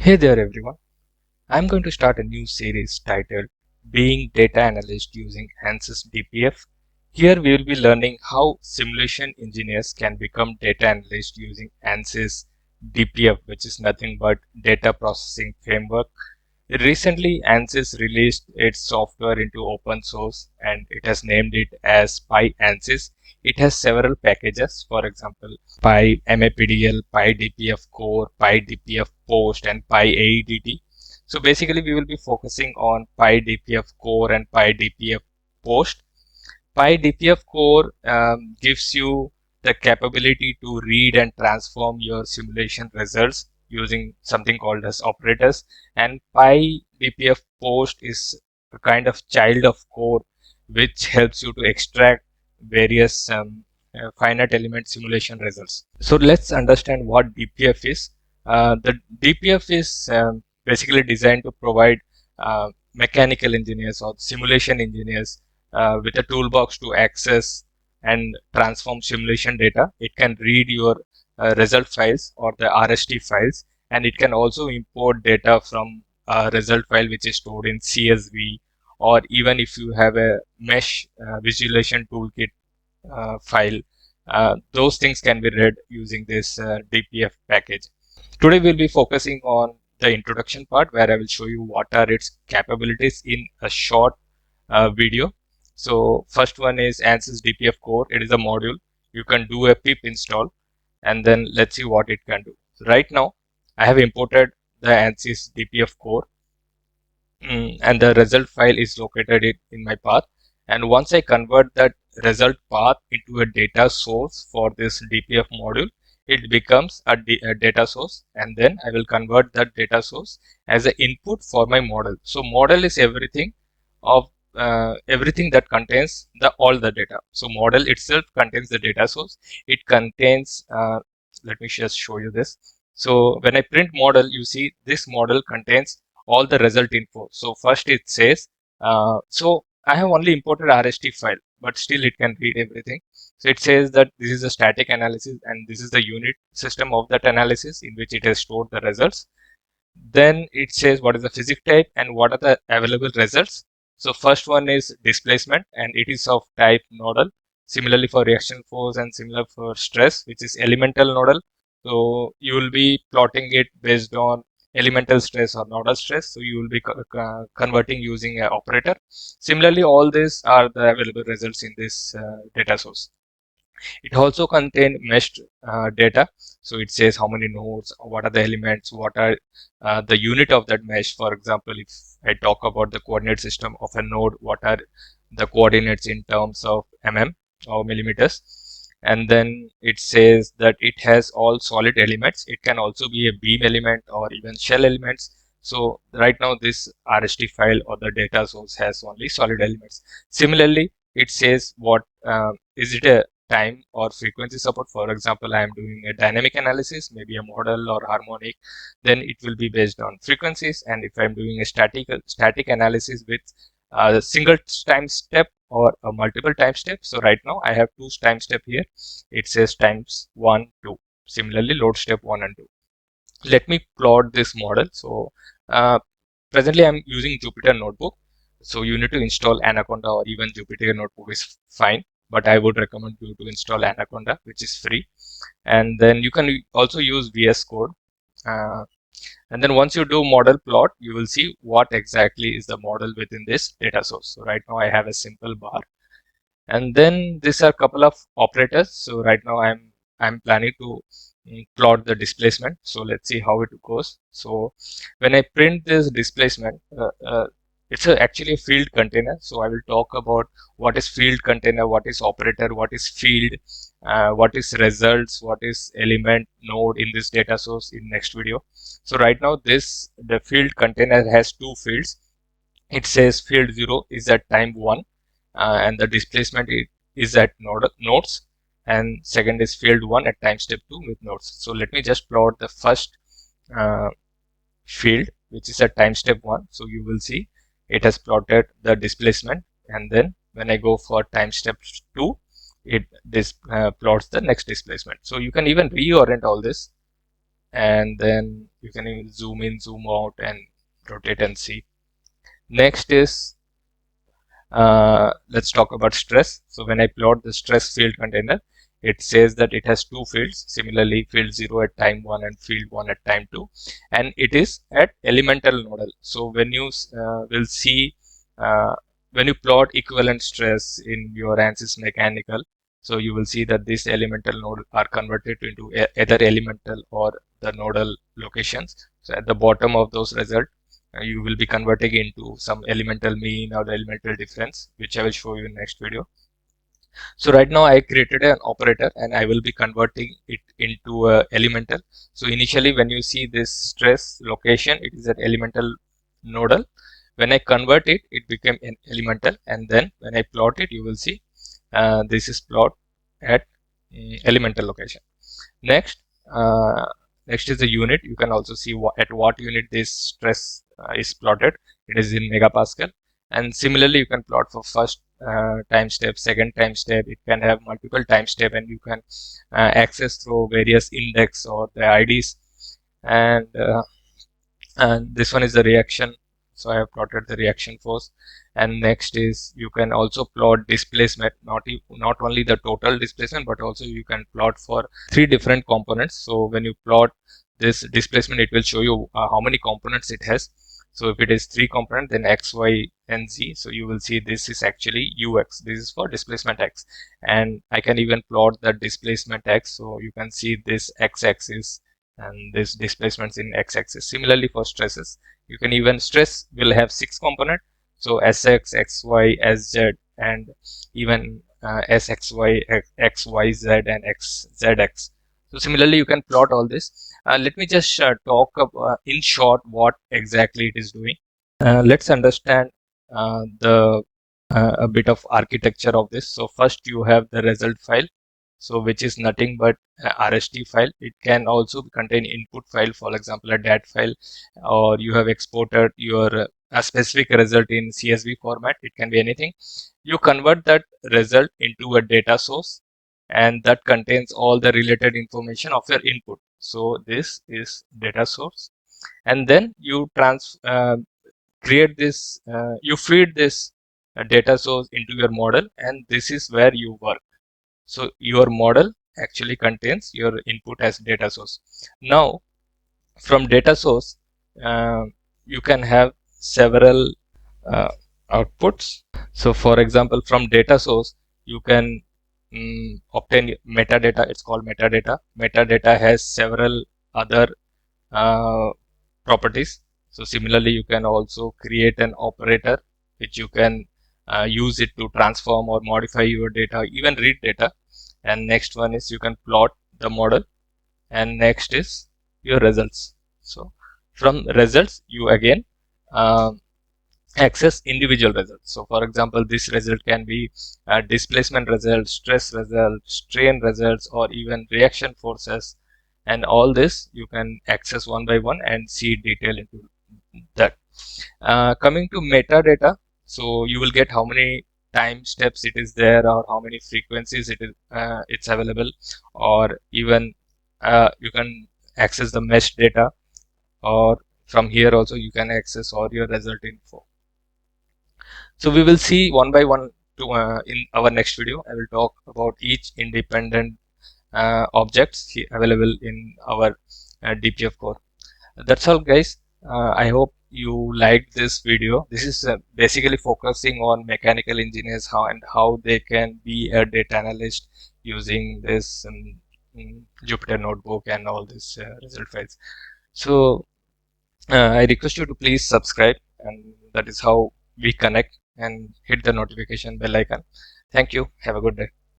Hey there everyone, I'm going to start a new series titled Being Data Analyst using Ansys DPF. Here we will be learning how simulation engineers can become data analysts using Ansys DPF, which is nothing but data processing framework. Recently, Ansys released its software into open source and it has named it as PyAnsys. It has several packages, for example, PyMAPDL, PyDPF Core, PyDPF Post, and PyAEDT. So basically, we will be focusing on PyDPF Core and PyDPF Post. PyDPF Core gives you the capability to read and transform your simulation results using something called as operators, and PyDPF Post is a kind of child of core which helps you to extract various finite element simulation results. So let's understand what DPF is. The DPF is basically designed to provide mechanical engineers or simulation engineers with a toolbox to access and transform simulation data. It can read your result files or the RST files, and it can also import data from a result file which is stored in CSV, or even if you have a mesh visualization toolkit file, those things can be read using this DPF package. Today we'll be focusing on the introduction part where I will show you what are its capabilities in a short video. So first one is Ansys DPF Core. It is a module. You can do a pip install and then let's see what it can do. So right now I have imported the Ansys DPF Core and the result file is located in my path. And once I convert that result path into a data source for this DPF module, it becomes a data source, and then I will convert that data source as an input for my model. So model is everything of everything that contains all the data. So model itself contains the data source. It contains let me just show you this. So when I print model, you see this model contains all the result info. So first it says, so I have only imported RST file, but still it can read everything. So it says that this is a static analysis and this is the unit system of that analysis in which it has stored the results. Then it says what is the physics type and what are the available results. So first one is displacement and it is of type nodal. Similarly for reaction force and similar for stress, which is elemental nodal. So you will be plotting it based on elemental stress or nodal stress. So you will be converting using an operator. Similarly, all these are the available results in this data source. It also contains meshed data. So it says how many nodes, what are the elements, what are the unit of that mesh. For example, if I talk about the coordinate system of a node, what are the coordinates in terms of or millimeters. And then it says that it has all solid elements. It can also be a beam element or even shell elements. So right now this RST file or the data source has only solid elements. Similarly, it says what is it a time or frequency support. For example, I am doing a dynamic analysis, maybe a model or harmonic, then it will be based on frequencies. And if I'm doing a static analysis with a single time step or a multiple time steps, so right now I have two time step here. It says times 1, 2. Similarly, load step 1 and 2. Let me plot this model. So presently I'm using Jupyter Notebook. So you need to install Anaconda or even Jupyter Notebook is fine, but I would recommend you to install Anaconda, which is free. And then you can also use VS Code. And then once you do model plot, you will see what exactly is the model within this data source. So right now I have a simple bar. And then these are a couple of operators. So right now I'm planning to plot the displacement. So let's see how it goes. So when I print this displacement, it's actually a field container. So I will talk about what is field container, what is operator, what is field, what is results, what is element node in this data source in next video. So right now the field container has two fields. It says field 0 is at time 1 and the displacement is at nodes, and second is field 1 at time step 2 with nodes. So let me just plot the first field which is at time step 1. So you will see it has plotted the displacement, and then when I go for time step 2, it plots the next displacement. So you can even reorient all this, and then you can even zoom in, zoom out, and rotate and see. Next is let's talk about stress. So when I plot the stress field container, it says that it has two fields. Similarly, field 0 at time 1 and field 1 at time 2, and it is at elemental nodal. So when you will see uh, when you plot equivalent stress in your Ansys mechanical, so you will see that these elemental node are converted into either elemental or the nodal locations. So at the bottom of those results, you will be converting into some elemental mean or the elemental difference, which I will show you in next video. So right now I created an operator and I will be converting it into a elemental. So initially when you see this stress location, it is an elemental nodal. When I convert it, it became an elemental, and then when I plot it, you will see this is plot at elemental location. Next, next is the unit. You can also see at what unit this stress is plotted. It is in megapascal. And similarly, you can plot for first time step, second time step. It can have multiple time step, and you can access through various index or the IDs. And this one is the reaction. So I have plotted the reaction force. And next is you can also plot displacement, not only the total displacement, but also you can plot for three different components. So when you plot this displacement, it will show you how many components it has. So if it is three component, then x, y, and z. So you will see this is actually ux. This is for displacement x. And I can even plot the displacement x. So you can see this x-axis and this displacements in x-axis. Similarly for stresses, you can even stress will have 6 component. So sx, xy, sz, and even sxy, xyz, and xzx. So similarly, you can plot all this. Let me just talk in short what exactly it is doing. Let's understand a bit of architecture of this. So first you have the result file, so which is nothing but RST file. It can also contain input file, for example a DAT file, or you have exported your a specific result in CSV format. It can be anything. You convert that result into a data source, and that contains all the related information of your input. So this is data source, and then you create this, you feed this data source into your model, and this is where you work. So your model actually contains your input as data source. Now from data source, you can have several outputs. So for example, from data source, you can obtain metadata. It's called metadata. Metadata has several other properties. So similarly, you can also create an operator which you can use it to transform or modify your data, even read data. And next one is you can plot the model, and next is your results. So from results, you again access individual results. So for example, this result can be displacement result, stress result, strain results, or even reaction forces, and all this you can access one by one and see detail into that. Coming to metadata, so you will get how many time steps it is there, or how many frequencies it is it's available, or even you can access the mesh data, or from here also you can access all your result info. So we will see one by one in our next video. I will talk about each independent objects available in our DPF core. That's all, guys. I hope you liked this video. This is basically focusing on mechanical engineers, how they can be a data analyst using this Jupyter notebook and all these result files. So I request you to please subscribe, and that is how we connect, and hit the notification bell icon. Thank you. Have a good day.